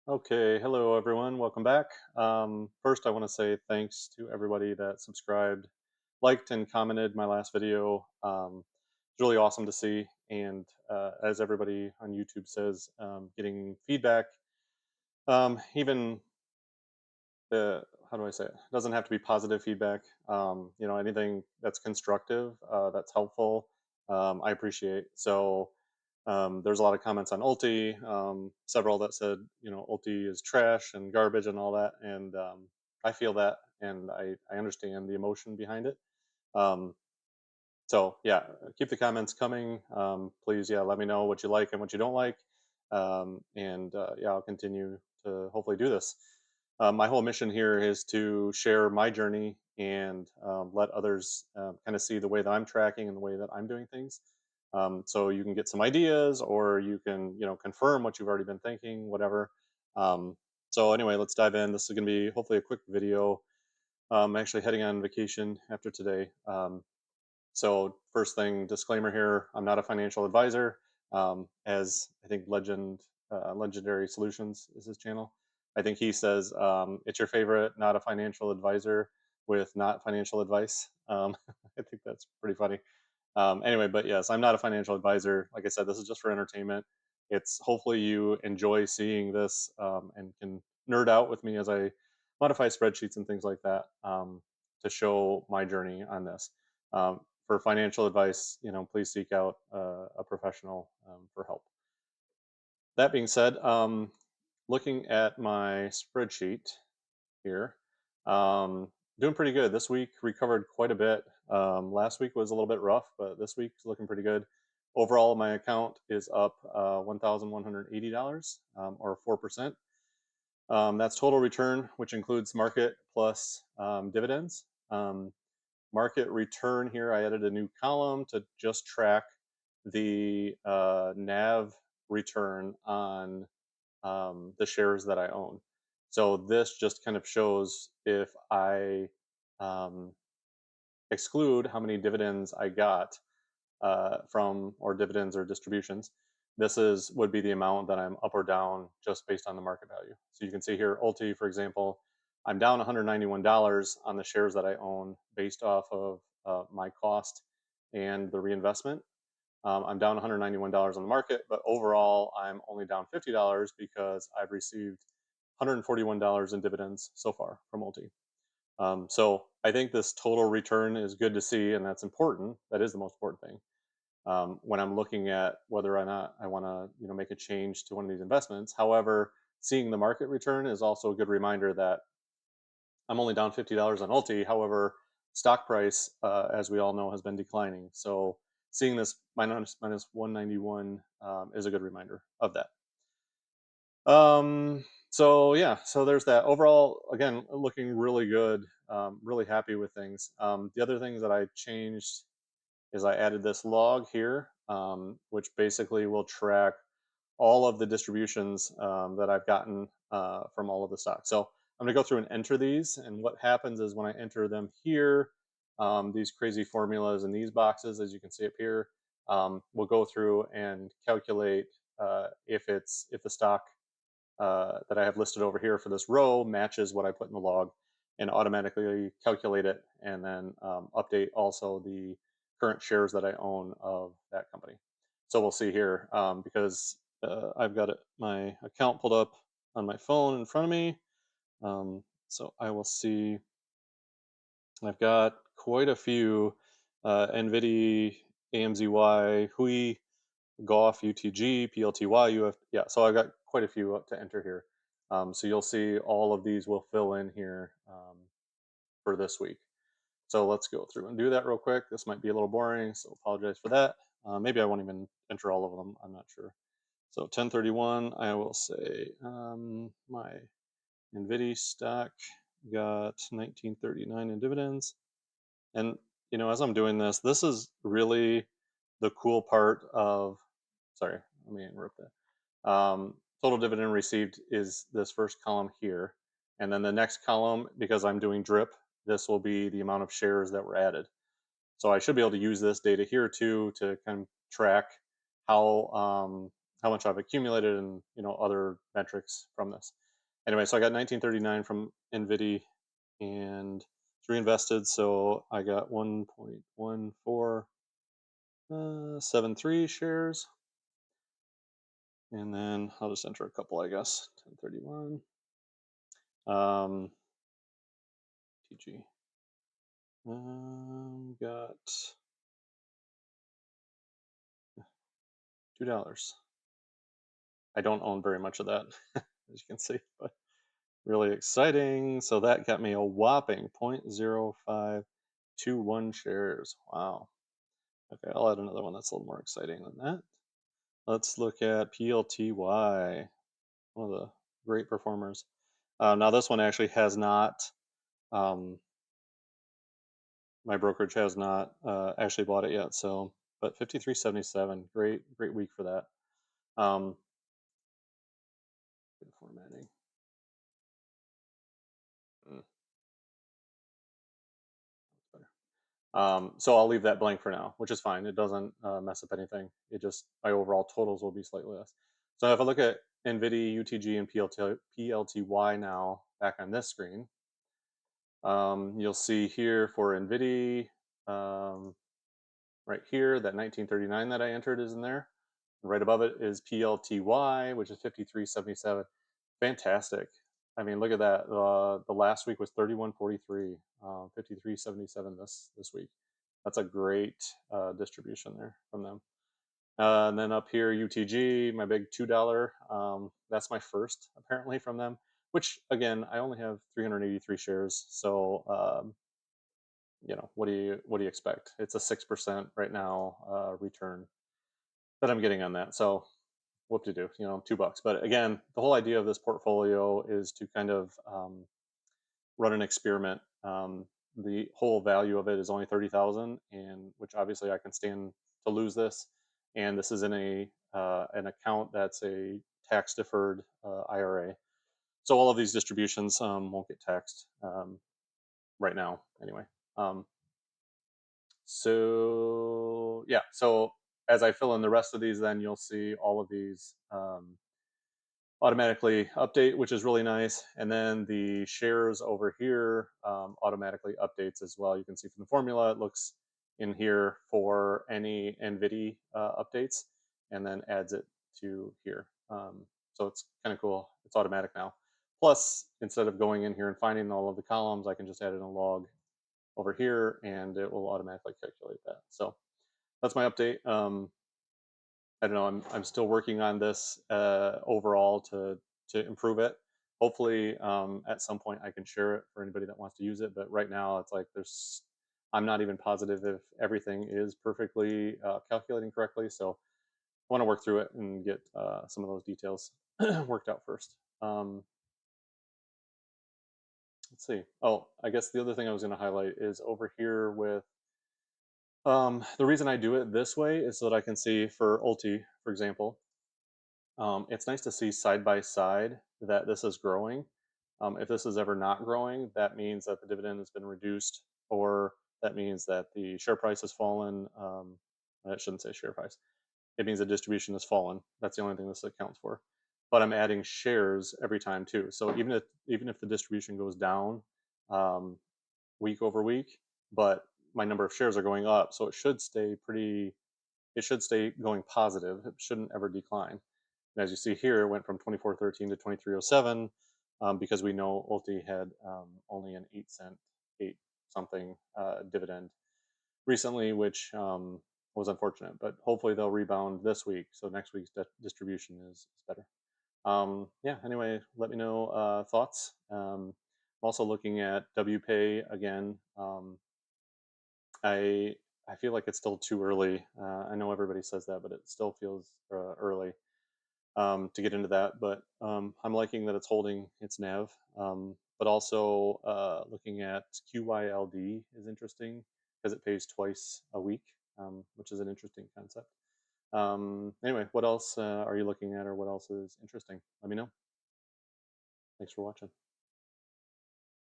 Okay, hello everyone, welcome back. First, I want to say thanks to everybody that subscribed, liked, and commented my last video. It's really awesome to see, and as everybody on YouTube says, getting feedback, even how do I say it? Doesn't have to be positive feedback. Anything that's constructive, that's helpful, I appreciate. So there's a lot of comments on Ulti, several that said, Ulti is trash and garbage and all that. And I feel that, and I understand the emotion behind it. Um, so yeah, keep the comments coming. Please, yeah, let me know what you like and what you don't like. Yeah, I'll continue to hopefully do this. My whole mission here is to share my journey and let others kind of see the way that I'm tracking and the way that I'm doing things. So you can get some ideas, or you can, confirm what you've already been thinking, whatever. Um, so anyway, let's dive in. This is going to be hopefully a quick video. I'm actually heading on vacation after today. So first thing, disclaimer here: I'm not a financial advisor. As I think Legendary Solutions is his channel. I think he says it's your favorite, not a financial advisor with not financial advice. I think that's pretty funny. Anyway, but yes, I'm not a financial advisor. Like I said, this is just for entertainment. It's hopefully you enjoy seeing this and can nerd out with me as I modify spreadsheets and things like that to show my journey on this. For financial advice, please seek out a professional for help. That being said, looking at my spreadsheet here, doing pretty good. This week recovered quite a bit. Last week was a little bit rough, but this week's looking pretty good. Overall, my account is up $1,180 or 4%. That's total return, which includes market plus dividends. Market return here, I added a new column to just track the NAV return on the shares that I own. So this just kind of shows if I um, exclude how many dividends I got from, or dividends or distributions, this would be the amount that I'm up or down just based on the market value. So you can see here, Ulti, for example, I'm down $191 on the shares that I own based off of my cost and the reinvestment. I'm down $191 on the market, but overall, I'm only down $50 because I've received $141 in dividends so far from Multi. So I think this total return is good to see, and that's important. That is the most important thing when I'm looking at whether or not I want to, make a change to one of these investments. However, seeing the market return is also a good reminder that I'm only down $50 on Ulti. However, stock price, as we all know, has been declining. So seeing this minus 191 is a good reminder of that. So yeah, so there's that. Overall, again, looking really good. Really happy with things. The other things that I changed is I added this log here, which basically will track all of the distributions that I've gotten from all of the stocks. So I'm going to go through and enter these. And what happens is when I enter them here, these crazy formulas in these boxes, as you can see up here, we'll go through and calculate if the stock that I have listed over here for this row matches what I put in the log, and automatically calculate it, and then update also the current shares that I own of that company. So we'll see here because I've got my account pulled up on my phone in front of me. So I will see. I've got quite a few NVDY, AMZY, HOOY, Golf, UTG, PLTY, UF. Yeah, so I got quite a few to enter here. So you'll see all of these will fill in here for this week. So let's go through and do that real quick. This might be a little boring, so apologize for that. Maybe I won't even enter all of them. I'm not sure. So 1031, I will say my NVIDIA stock got 1939 in dividends. And as I'm doing this, this is really the cool part of. Sorry, let me interrupt that. Total dividend received is this first column here, and then the next column, because I'm doing drip, this will be the amount of shares that were added. So I should be able to use this data here too to kind of track how much I've accumulated and other metrics from this. Anyway, so I got 1939 from NVDY and it's reinvested, so I got 1.1473 shares, and then I'll just enter a couple, I guess. 1031 TG got $2. I don't own very much of that, as you can see, but really exciting. So that got me a whopping 0.0521 shares. Wow. Okay, I'll add another one that's a little more exciting than that. Let's look at PLTY, one of the great performers. Now this one actually has not, my brokerage has not actually bought it yet. So, but 53.77, great week for that. Good formatting. So I'll leave that blank for now, which is fine. It doesn't mess up anything. It just, my overall totals will be slightly less. So if I look at NVIDIA, UTG, and PLTY now back on this screen, you'll see here for NVIDIA, right here, that 1939 that I entered is in there. Right above it is PLTY, which is 53.77. Fantastic. I mean, look at that. The last week was 31.43, 53.77 this week. That's a great distribution there from them. And then up here, UTG, my big $2. That's my first apparently from them. Which again, I only have 383 shares. So what do you expect? It's a 6% right now return that I'm getting on that. So whoop to do, $2. But again, the whole idea of this portfolio is to kind of run an experiment. The whole value of it is only 30,000, and which obviously I can stand to lose this. And this is in an account that's a tax deferred IRA. So all of these distributions won't get taxed right now anyway. So yeah, so as I fill in the rest of these, then you'll see all of these automatically update, which is really nice. And then the shares over here automatically updates as well. You can see from the formula, it looks in here for any NVDY updates and then adds it to here. So it's kind of cool. It's automatic now. Plus, instead of going in here and finding all of the columns, I can just add in a log over here and it will automatically calculate that. So that's my update. I don't know. I'm still working on this overall to improve it. Hopefully, at some point I can share it for anybody that wants to use it. But right now, it's like I'm not even positive if everything is perfectly calculating correctly. So I want to work through it and get some of those details worked out first. Let's see. Oh, I guess the other thing I was going to highlight is over here with the reason I do it this way is so that I can see for ULTI, for example, it's nice to see side by side that this is growing. If this is ever not growing, that means that the dividend has been reduced, or that means that the share price has fallen. I shouldn't say share price. It means the distribution has fallen. That's the only thing this accounts for. But I'm adding shares every time too. So even if the distribution goes down week over week, but my number of shares are going up, so it should stay going positive. It shouldn't ever decline. And as you see here, it went from 24.13 to 23.07 because we know ULTI had only an 8 cent, 8 something dividend recently, which was unfortunate. But hopefully they'll rebound this week, so next week's distribution is better. Yeah. Anyway, let me know thoughts. I'm also looking at WPay again. I feel like it's still too early. I know everybody says that, but it still feels early to get into that. But I'm liking that it's holding its NAV. But also looking at QYLD is interesting because it pays twice a week, which is an interesting concept. Anyway, what else are you looking at, or what else is interesting? Let me know. Thanks for watching.